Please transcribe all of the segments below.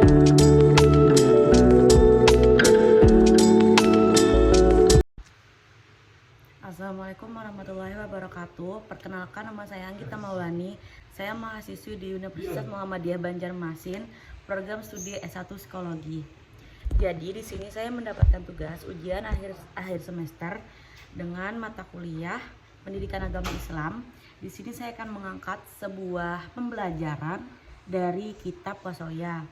Assalamualaikum warahmatullahi wabarakatuh. Perkenalkan, nama saya Anggita Maulani. Saya mahasiswi di Universitas Muhammadiyah Banjarmasin, program studi S1 Psikologi. Jadi di sini saya mendapatkan tugas ujian akhir semester dengan mata kuliah Pendidikan Agama Islam. Di sini saya akan mengangkat sebuah pembelajaran dari kitab Wasoya,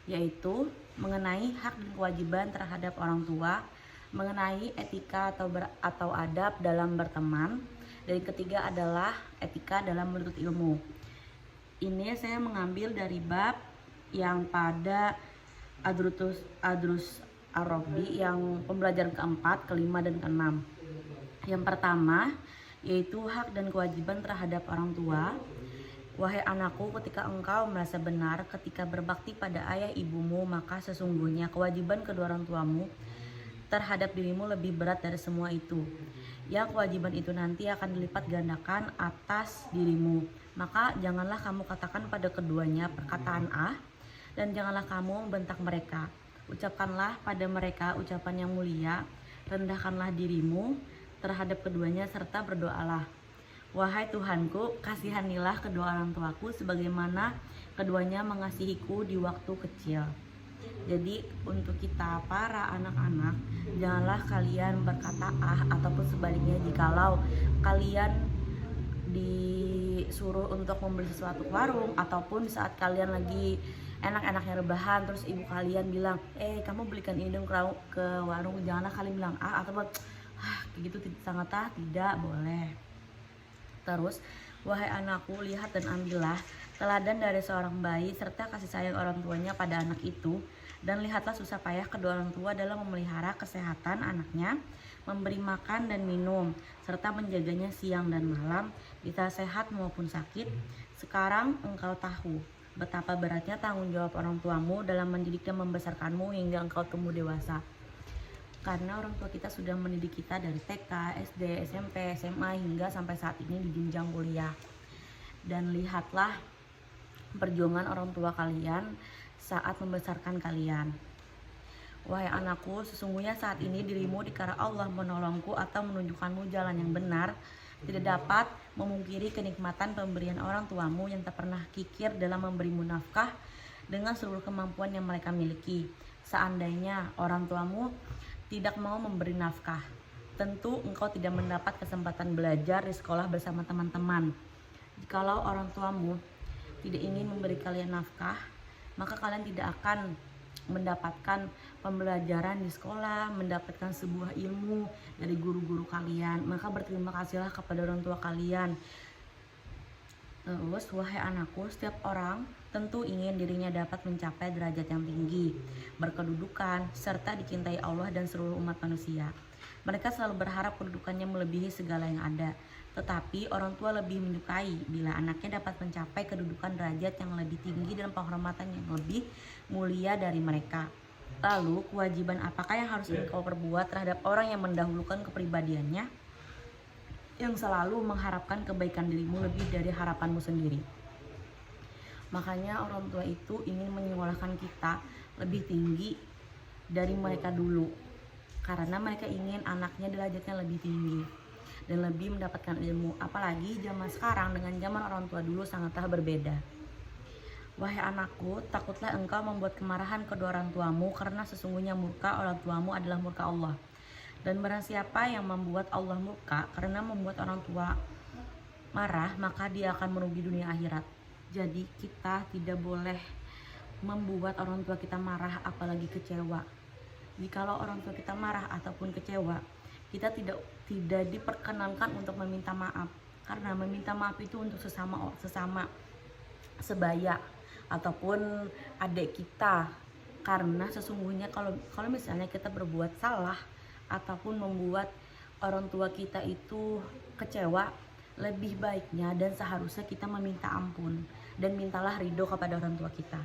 yaitu mengenai hak dan kewajiban terhadap orang tua, mengenai etika atau adab dalam berteman, dan ketiga adalah etika dalam menuntut ilmu. Ini saya mengambil dari bab yang pada Adrus Arabi yang pembelajaran keempat, kelima, dan keenam. Yang pertama yaitu hak dan kewajiban terhadap orang tua. Wahai anakku, ketika engkau merasa benar ketika berbakti pada ayah ibumu, maka sesungguhnya kewajiban kedua orang tuamu terhadap dirimu lebih berat dari semua itu. Yang kewajiban itu nanti akan dilipat gandakan atas dirimu. Maka janganlah kamu katakan pada keduanya perkataan ah, dan janganlah kamu membentak mereka. Ucapkanlah pada mereka ucapan yang mulia, rendahkanlah dirimu terhadap keduanya serta berdoalah. Wahai Tuhanku, kasihanilah kedua orang tuaku sebagaimana keduanya mengasihiku di waktu kecil. Jadi untuk kita para anak-anak, janganlah kalian berkata ah, ataupun sebaliknya jikalau kalian disuruh untuk membeli sesuatu ke warung, ataupun saat kalian lagi enak-enaknya rebahan terus ibu kalian bilang kamu belikan ini dong ke warung, janganlah kalian bilang ah ataupun kayak gitu, sangatlah tidak boleh. Terus, wahai anakku, lihat dan ambillah teladan dari seorang bayi serta kasih sayang orang tuanya pada anak itu, dan lihatlah susah payah kedua orang tua dalam memelihara kesehatan anaknya, memberi makan dan minum, serta menjaganya siang dan malam, bisa sehat maupun sakit. Sekarang engkau tahu betapa beratnya tanggung jawab orang tuamu dalam mendidik dan membesarkanmu hingga engkau tumbuh dewasa. Karena orang tua kita sudah mendidik kita dari TK, SD, SMP, SMA hingga sampai saat ini di jenjang kuliah. Dan lihatlah perjuangan orang tua kalian saat membesarkan kalian. Wahai anakku, sesungguhnya saat ini dirimu dikala Allah menolongku atau menunjukkanmu jalan yang benar, tidak dapat memungkiri kenikmatan pemberian orang tuamu yang tak pernah kikir dalam memberimu nafkah dengan seluruh kemampuan yang mereka miliki. Seandainya orang tuamu tidak mau memberi nafkah, tentu engkau tidak mendapat kesempatan belajar di sekolah bersama teman-teman. Jikalau orang tuamu tidak ingin memberi kalian nafkah, maka kalian tidak akan mendapatkan pembelajaran di sekolah, mendapatkan sebuah ilmu dari guru-guru kalian. Maka berterima kasihlah kepada orang tua kalian. Terus, wahai anakku, setiap orang tentu ingin dirinya dapat mencapai derajat yang tinggi, berkedudukan, serta dicintai Allah dan seluruh umat manusia. Mereka selalu berharap kedudukannya melebihi segala yang ada. Tetapi orang tua lebih menyukai bila anaknya dapat mencapai kedudukan derajat yang lebih tinggi dan penghormatan yang lebih mulia dari mereka. Lalu, kewajiban apakah yang harus engkau perbuat terhadap orang yang mendahulukan kepribadiannya, yang selalu mengharapkan kebaikan dirimu lebih dari harapanmu sendiri? Makanya orang tua itu ingin menyekolahkan kita lebih tinggi dari mereka dulu, karena mereka ingin anaknya derajatnya lebih tinggi dan lebih mendapatkan ilmu. Apalagi zaman sekarang dengan zaman orang tua dulu sangatlah berbeda. Wahai anakku, takutlah engkau membuat kemarahan kedua orang tuamu, karena sesungguhnya murka orang tuamu adalah murka Allah. Dan barang siapa yang membuat Allah murka karena membuat orang tua marah, maka dia akan merugi dunia akhirat. Jadi kita tidak boleh membuat orang tua kita marah, apalagi kecewa. Jikalau orang tua kita marah ataupun kecewa, kita tidak diperkenankan untuk meminta maaf, karena meminta maaf itu untuk sesama sebaya ataupun adik kita. Karena sesungguhnya kalau misalnya kita berbuat salah ataupun membuat orang tua kita itu kecewa, lebih baiknya dan seharusnya kita meminta ampun dan mintalah ridho kepada orang tua kita.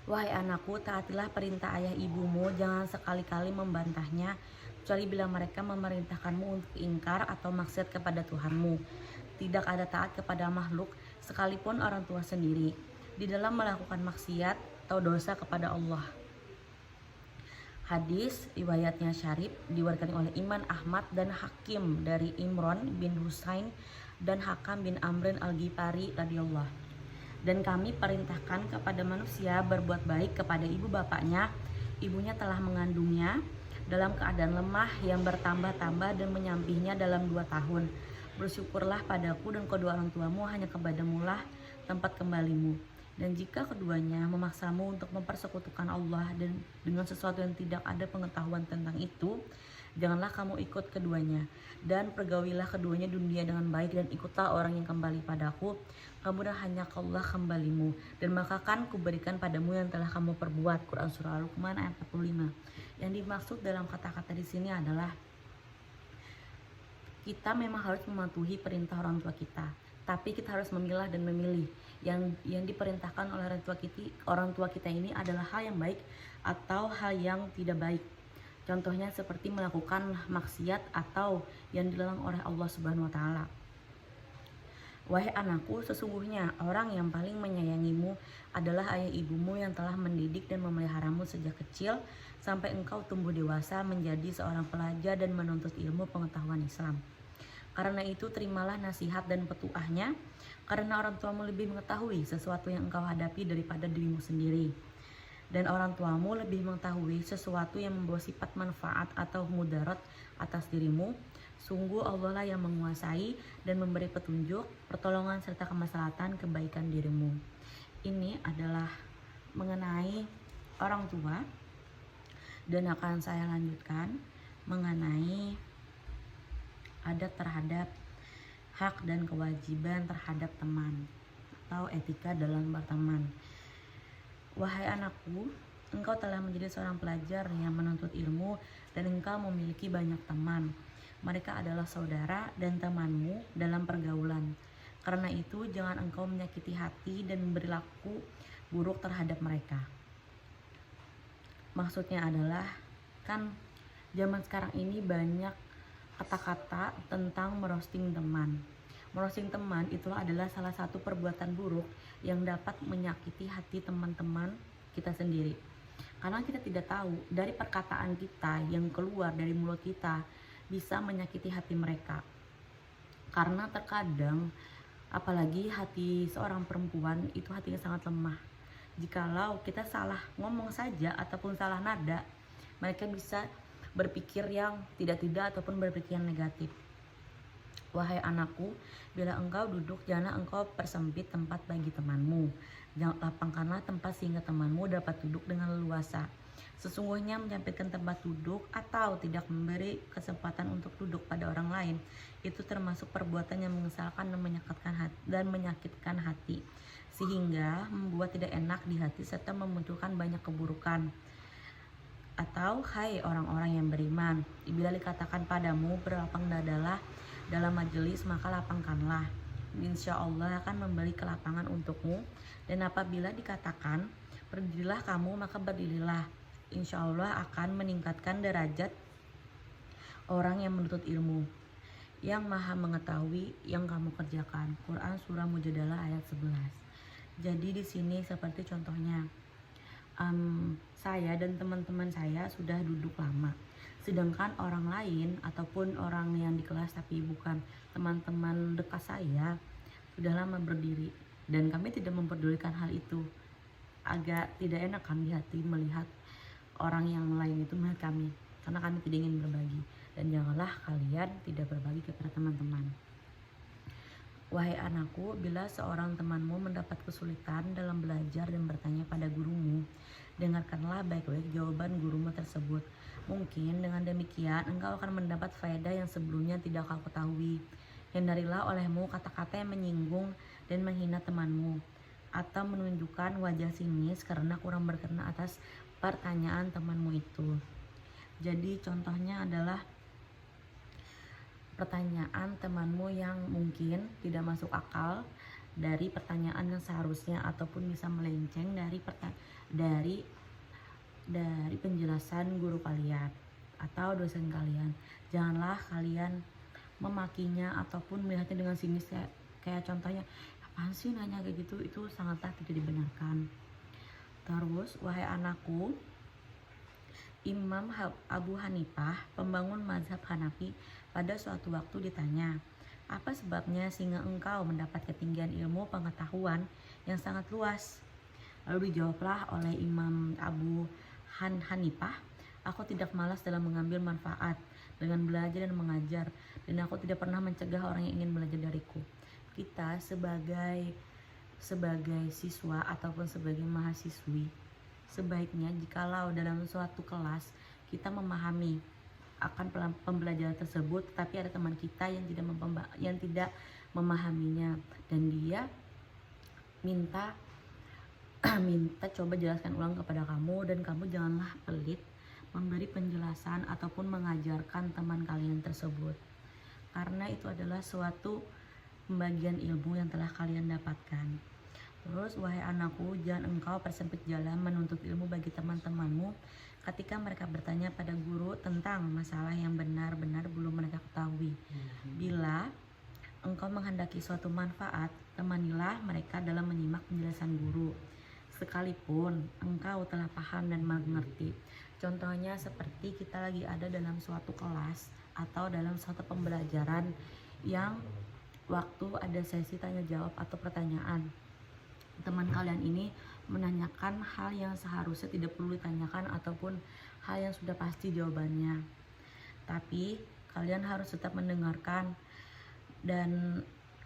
Wahai anakku, taatilah perintah ayah ibumu, jangan sekali-kali membantahnya, kecuali bila mereka memerintahkanmu untuk ingkar atau maksiat kepada Tuhanmu. Tidak ada taat kepada makhluk, sekalipun orang tua sendiri, di dalam melakukan maksiat atau dosa kepada Allah. Hadis riwayatnya Syarif diriwayatkan oleh Imam Ahmad dan Hakim dari Imran bin Husain dan Hakam bin Amrin al-Ghifari radhiyallahu. Dan kami perintahkan kepada manusia berbuat baik kepada ibu bapaknya, ibunya telah mengandungnya dalam keadaan lemah yang bertambah-tambah dan menyampihnya dalam 2 tahun. Bersyukurlah padaku dan kedua orang tuamu, hanya kepadamulah tempat kembalimu. Dan jika keduanya memaksamu untuk mempersekutukan Allah dan dengan sesuatu yang tidak ada pengetahuan tentang itu, janganlah kamu ikut keduanya, dan pergaulilah keduanya dunia dengan baik, dan ikutlah orang yang kembali padaku, kamu dan hanya Allah kembalimu, dan maka kan kuberikan padamu yang telah kamu perbuat. Quran surah Al-Luqman ayat 45. Yang dimaksud dalam kata-kata di sini adalah kita memang harus mematuhi perintah orang tua kita, tapi kita harus memilah dan memilih yang diperintahkan oleh orang tua kita ini adalah hal yang baik atau hal yang tidak baik. Contohnya seperti melakukan maksiat atau yang dilarang oleh Allah Subhanahu wa taala. Wahai anakku, sesungguhnya orang yang paling menyayangimu adalah ayah ibumu yang telah mendidik dan memeliharamu sejak kecil sampai engkau tumbuh dewasa menjadi seorang pelajar dan menuntut ilmu pengetahuan Islam. Karena itu terimalah nasihat dan petuahnya, karena orang tuamu lebih mengetahui sesuatu yang engkau hadapi daripada dirimu sendiri. Dan orang tuamu lebih mengetahui sesuatu yang membawa sifat manfaat atau mudarat atas dirimu. Sungguh Allah lah yang menguasai dan memberi petunjuk, pertolongan serta kemaslahatan kebaikan dirimu. Ini adalah mengenai orang tua, dan akan saya lanjutkan mengenai adat terhadap hak dan kewajiban terhadap teman atau etika dalam berteman. Wahai anakku, engkau telah menjadi seorang pelajar yang menuntut ilmu dan engkau memiliki banyak teman. Mereka adalah saudara dan temanmu dalam pergaulan. Karena itu jangan engkau menyakiti hati dan berlaku buruk terhadap mereka. Maksudnya adalah kan zaman sekarang ini banyak kata-kata tentang merosting teman. Merosting teman itulah adalah salah satu perbuatan buruk yang dapat menyakiti hati teman-teman kita sendiri. Karena kita tidak tahu dari perkataan kita yang keluar dari mulut kita bisa menyakiti hati mereka. Karena terkadang apalagi hati seorang perempuan itu hatinya sangat lemah. Jikalau kita salah ngomong saja ataupun salah nada, mereka bisa berpikir yang tidak-tidak ataupun berpikir yang negatif. Wahai anakku, bila engkau duduk, janganlah engkau persempit tempat bagi temanmu. Jangan lapangkanlah tempat sehingga temanmu dapat duduk dengan leluasa. Sesungguhnya menyempitkan tempat duduk atau tidak memberi kesempatan untuk duduk pada orang lain, itu termasuk perbuatan yang mengesalkan dan menyakitkan hati, sehingga membuat tidak enak di hati serta memunculkan banyak keburukan. Atau hai orang-orang yang beriman, bila dikatakan padamu berlapang dadalah dalam majelis, maka lapangkanlah, insya Allah akan memberi kelapangan untukmu. Dan apabila dikatakan berdirilah kamu, maka berdirilah, insya Allah akan meningkatkan derajat orang yang menuntut ilmu, yang maha mengetahui yang kamu kerjakan. Quran surah Mujadalah ayat 11. Jadi di sini seperti contohnya, saya dan teman-teman saya sudah duduk lama, sedangkan orang lain ataupun orang yang di kelas tapi bukan teman-teman dekat saya sudah lama berdiri, dan kami tidak memperdulikan hal itu. Agak tidak enak kami hati melihat orang yang lain itu melihat kami, karena kami tidak ingin berbagi. Dan janganlah kalian tidak berbagi kepada teman-teman. Wahai anakku, bila seorang temanmu mendapat kesulitan dalam belajar dan bertanya pada gurumu, dengarkanlah baik-baik jawaban gurumu tersebut. Mungkin dengan demikian engkau akan mendapat faedah yang sebelumnya tidak kau ketahui. Hindarilah olehmu kata-kata yang menyinggung dan menghina temanmu, atau menunjukkan wajah sinis karena kurang berkenan atas pertanyaan temanmu itu. Jadi contohnya adalah pertanyaan temanmu yang mungkin tidak masuk akal dari pertanyaan yang seharusnya, ataupun bisa melenceng dari penjelasan guru kalian atau dosen kalian. Janganlah kalian memakinya ataupun melihatnya dengan sinis, kayak contohnya apaan sih nanya kayak gitu, itu sangatlah tidak dibenarkan. Terus, wahai anakku, Abu Hanifah, pembangun mazhab Hanafi, pada suatu waktu ditanya, apa sebabnya sehingga engkau mendapat ketinggian ilmu pengetahuan yang sangat luas? Lalu dijawablah oleh Imam Abu Hanifah, aku tidak malas dalam mengambil manfaat dengan belajar dan mengajar, dan aku tidak pernah mencegah orang yang ingin belajar dariku. Kita sebagai siswa ataupun sebagai mahasiswi, sebaiknya jikalau dalam suatu kelas kita memahami akan pembelajaran tersebut, tapi ada teman kita yang tidak memahaminya dan dia minta coba jelaskan ulang kepada kamu, dan kamu janganlah pelit memberi penjelasan ataupun mengajarkan teman kalian tersebut, karena itu adalah suatu pembagian ilmu yang telah kalian dapatkan. Terus, wahai anakku, jangan engkau persempit jalan menuntut ilmu bagi teman-temanmu ketika mereka bertanya pada guru tentang masalah yang benar-benar belum mereka ketahui. Bila engkau menghendaki suatu manfaat, temanilah mereka dalam menyimak penjelasan guru, sekalipun engkau telah paham dan mengerti. Contohnya seperti kita lagi ada dalam suatu kelas atau dalam suatu pembelajaran yang waktu ada sesi tanya jawab atau pertanyaan. Teman kalian ini menanyakan hal yang seharusnya tidak perlu ditanyakan ataupun hal yang sudah pasti jawabannya. Tapi kalian harus tetap mendengarkan dan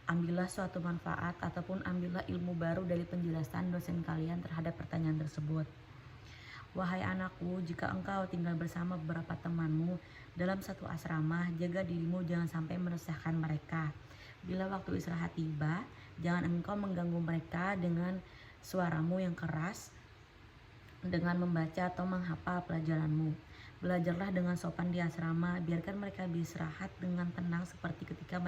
ambillah suatu manfaat ataupun ambillah ilmu baru dari penjelasan dosen kalian terhadap pertanyaan tersebut. Wahai anakku, jika engkau tinggal bersama beberapa temanmu dalam satu asrama, jaga dirimu jangan sampai meresahkan mereka. Bila waktu istirahat tiba, jangan engkau mengganggu mereka dengan suaramu yang keras dengan membaca atau menghafal pelajaranmu. Belajarlah dengan sopan di asrama, biarkan mereka beristirahat dengan tenang seperti ketika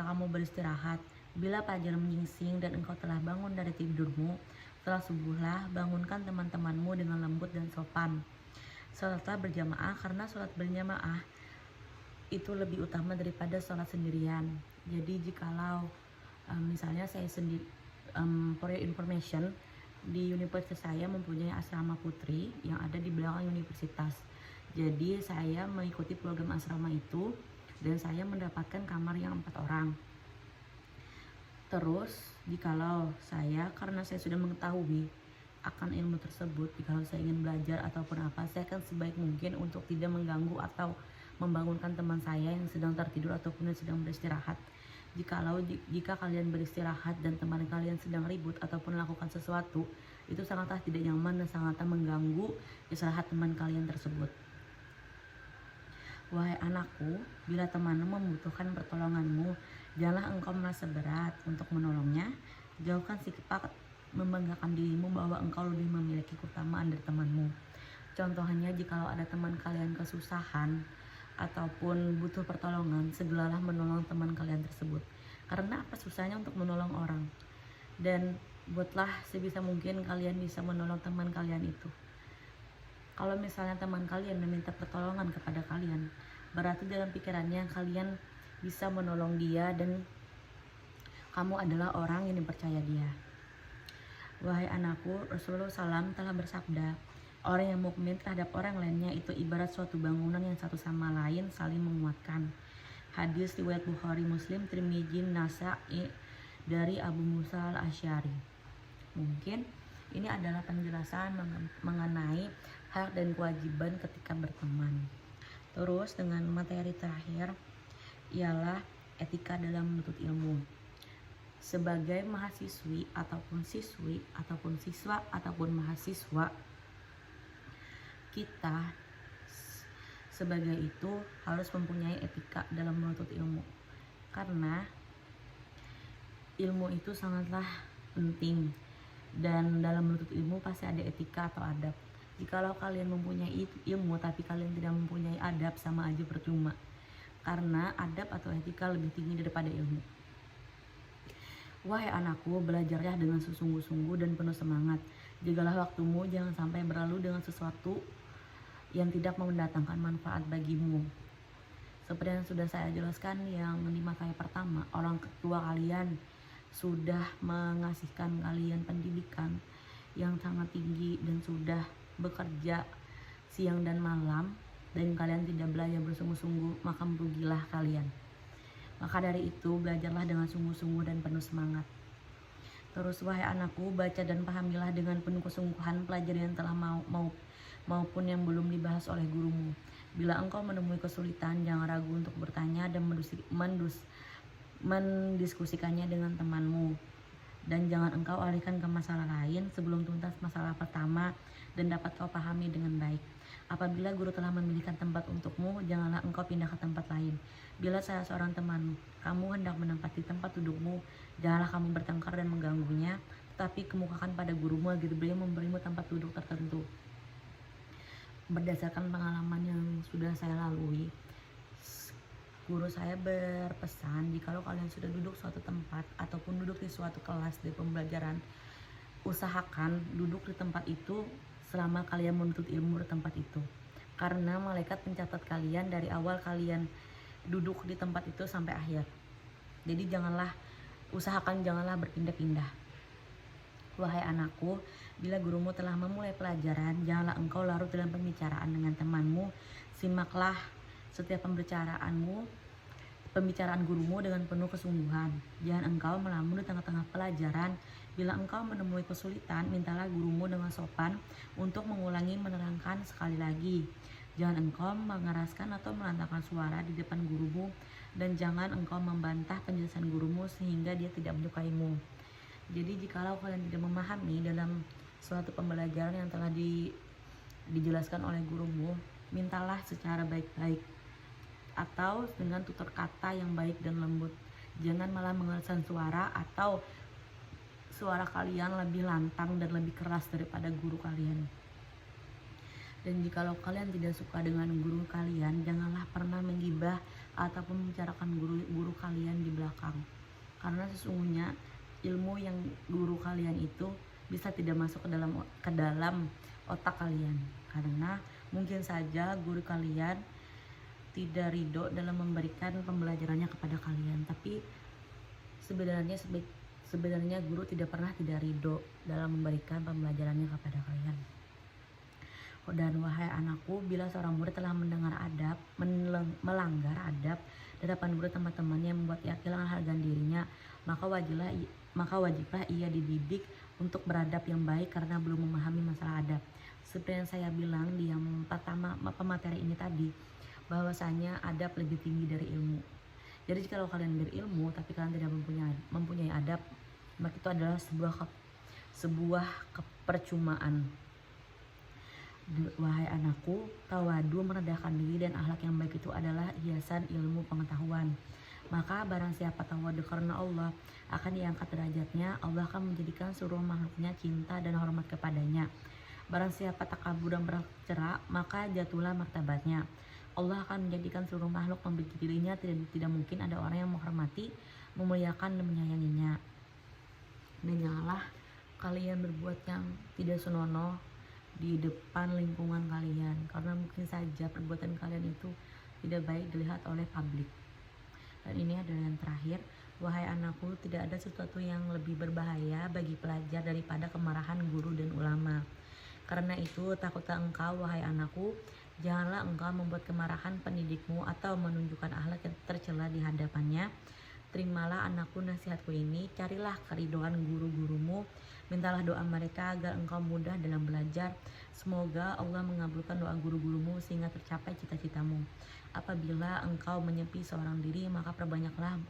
kamu beristirahat. Bila fajar menyingsing dan engkau telah bangun dari tidurmu, setelah subuhlah, bangunkan teman-temanmu dengan lembut dan sopan. Salatlah berjamaah, karena salat berjamaah itu lebih utama daripada sholat sendirian. Jadi jikalau misalnya saya sendiri, for your information, di universitas saya mempunyai asrama putri yang ada di belakang universitas. Jadi saya mengikuti program asrama itu dan saya mendapatkan kamar yang 4 orang. Terus jikalau karena saya sudah mengetahui akan ilmu tersebut, jikalau saya ingin belajar ataupun apa, saya akan sebaik mungkin untuk tidak mengganggu atau membangunkan teman saya yang sedang tertidur ataupun yang sedang beristirahat. Jika kalian beristirahat dan teman kalian sedang ribut ataupun melakukan sesuatu, itu sangatlah tidak nyaman dan sangatlah mengganggu istirahat teman kalian tersebut. Wahai anakku, bila temanmu membutuhkan pertolonganmu, janganlah engkau merasa berat untuk menolongnya. Jauhkan sikap membanggakan dirimu bahwa engkau lebih memiliki keutamaan dari temanmu. Contohnya, jikalau ada teman kalian kesusahan ataupun butuh pertolongan, segeralah menolong teman kalian tersebut. Karena apa susahnya untuk menolong orang? Dan buatlah sebisa mungkin kalian bisa menolong teman kalian itu. Kalau misalnya teman kalian meminta pertolongan kepada kalian, berarti dalam pikirannya kalian bisa menolong dia dan kamu adalah orang yang dipercaya dia. Wahai anakku, Rasulullah SAW telah bersabda, orang yang mukmin terhadap orang lainnya itu ibarat suatu bangunan yang satu sama lain saling menguatkan. Hadis riwayat Bukhari, Muslim, Tirmidzi, Nasa'i dari Abu Musa al-Asy'ari. Mungkin ini adalah penjelasan mengenai hak dan kewajiban ketika berteman. Terus dengan materi terakhir ialah etika dalam menuntut ilmu. Sebagai mahasiswi ataupun siswi ataupun siswa ataupun mahasiswa, kita sebagai itu harus mempunyai etika dalam menuntut ilmu, karena ilmu itu sangatlah penting dan dalam menuntut ilmu pasti ada etika atau adab. Jikalau kalian mempunyai ilmu tapi kalian tidak mempunyai adab, sama aja percuma, karena adab atau etika lebih tinggi daripada ilmu. Wahai anakku, belajarlah dengan sesungguh-sungguh dan penuh semangat. Jagalah waktumu, jangan sampai berlalu dengan sesuatu yang tidak mendatangkan manfaat bagimu. Seperti yang sudah saya jelaskan yang di materi pertama, orang tua kalian sudah mengasihkan kalian pendidikan yang sangat tinggi dan sudah bekerja siang dan malam dan kalian tidak belajar bersungguh-sungguh, maka merugilah kalian. Maka dari itu belajarlah dengan sungguh-sungguh dan penuh semangat. Terus wahai anakku, baca dan pahamilah dengan penuh kesungguhan pelajaran yang telah maupun yang belum dibahas oleh gurumu. Bila engkau menemui kesulitan, jangan ragu untuk bertanya dan mendiskusikannya dengan temanmu. Dan jangan engkau alihkan ke masalah lain sebelum tuntas masalah pertama dan dapat kau pahami dengan baik. Apabila guru telah memilihkan tempat untukmu, janganlah engkau pindah ke tempat lain. Bila saya seorang temanmu, kamu hendak menempati tempat dudukmu, janganlah kamu bertengkar dan mengganggunya, tetapi kemukakan pada gurumu agar beliau memberimu tempat duduk tertentu. Berdasarkan pengalaman yang sudah saya lalui, guru saya berpesan, jikalau kalian sudah duduk suatu tempat ataupun duduk di suatu kelas di pembelajaran, usahakan duduk di tempat itu selama kalian menuntut ilmu di tempat itu. Karena malaikat mencatat kalian dari awal kalian duduk di tempat itu sampai akhir. Jadi usahakan janganlah berpindah-pindah. Wahai anakku, bila gurumu telah memulai pelajaran, janganlah engkau larut dalam pembicaraan dengan temanmu. Simaklah setiap pembicaraan gurumu dengan penuh kesungguhan. Jangan engkau melamun di tengah-tengah pelajaran. Bila engkau menemui kesulitan, mintalah gurumu dengan sopan untuk mengulangi menerangkan sekali lagi. Jangan engkau mengeraskan atau melantangkan suara di depan gurumu, dan jangan engkau membantah penjelasan gurumu sehingga dia tidak menyukaimu. Jadi jikalau kalian tidak memahami dalam suatu pembelajaran yang telah dijelaskan oleh gurumu, mintalah secara baik-baik atau dengan tutur kata yang baik dan lembut. Jangan malah mengeraskan suara atau suara kalian lebih lantang dan lebih keras daripada guru kalian. Dan jikalau kalian tidak suka dengan guru kalian, janganlah pernah menggibah ataupun membicarakan guru kalian di belakang. Karena sesungguhnya ilmu yang guru kalian itu bisa tidak masuk ke dalam otak kalian. Karena mungkin saja guru kalian tidak ridho dalam memberikan pembelajarannya kepada kalian, tapi sebenarnya guru tidak pernah tidak ridho dalam memberikan pembelajarannya kepada kalian. Dan wahai anakku, bila seorang murid telah melanggar adab di depan guru teman-temannya yang membuat ia kehilangan harga dirinya, maka wajiblah ia dididik untuk beradab yang baik karena belum memahami masalah adab. Seperti yang saya bilang di yang pertama pemateri ini tadi, bahwasanya adab lebih tinggi dari ilmu. Jadi kalau kalian berilmu tapi kalian tidak mempunyai adab, maka itu adalah sebuah kepercumaan. Wahai anakku, tawadu, merendahkan diri dan akhlak yang baik itu adalah hiasan ilmu pengetahuan. Maka barang siapa tawadu karena Allah, akan diangkat derajatnya. Allah akan menjadikan seluruh makhluknya cinta dan hormat kepadanya. Barang siapa takabur dan bercerak, maka jatuhlah martabatnya. Allah akan menjadikan seluruh makhluk membenci dirinya. Tidak mungkin ada orang yang menghormati, memuliakan dan menyayanginya. Dan janganlah kalian berbuat yang tidak senonoh di depan lingkungan kalian, karena mungkin saja perbuatan kalian itu tidak baik dilihat oleh publik. Dan ini adalah yang terakhir, wahai anakku, tidak ada sesuatu yang lebih berbahaya bagi pelajar daripada kemarahan guru dan ulama. Karena itu takutlah engkau, wahai anakku, janganlah engkau membuat kemarahan pendidikmu atau menunjukkan akhlak yang tercela di hadapannya. Terimalah anakku nasihatku ini, carilah keridhaan guru-gurumu, mintalah doa mereka agar engkau mudah dalam belajar. Semoga Allah mengabulkan doa guru-gurumu sehingga tercapai cita-citamu. Apabila engkau menyepi seorang diri, maka perbanyaklah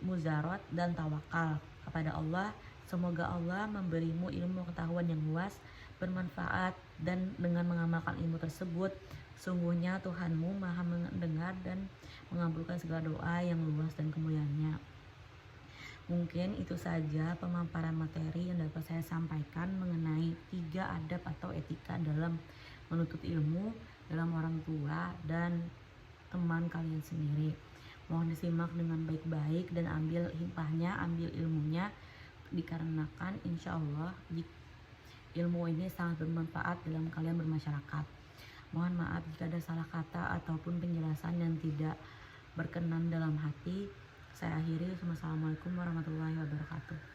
muzarat dan tawakal kepada Allah. Semoga Allah memberimu ilmu pengetahuan yang luas, bermanfaat, dan dengan mengamalkan ilmu tersebut, sungguhnya Tuhanmu maha mendengar dan mengabulkan segala doa yang luas dan kemuliaannya. Mungkin itu saja pemaparan materi yang dapat saya sampaikan mengenai 3 adab atau etika dalam menuntut ilmu dalam orang tua dan teman kalian sendiri. Mohon disimak dengan baik-baik dan ambil hikmahnya, ambil ilmunya, dikarenakan insya Allah ilmu ini sangat bermanfaat dalam kalian bermasyarakat. Mohon maaf jika ada salah kata ataupun penjelasan yang tidak berkenan dalam hati. Saya akhiri. Wassalamualaikum warahmatullahi wabarakatuh.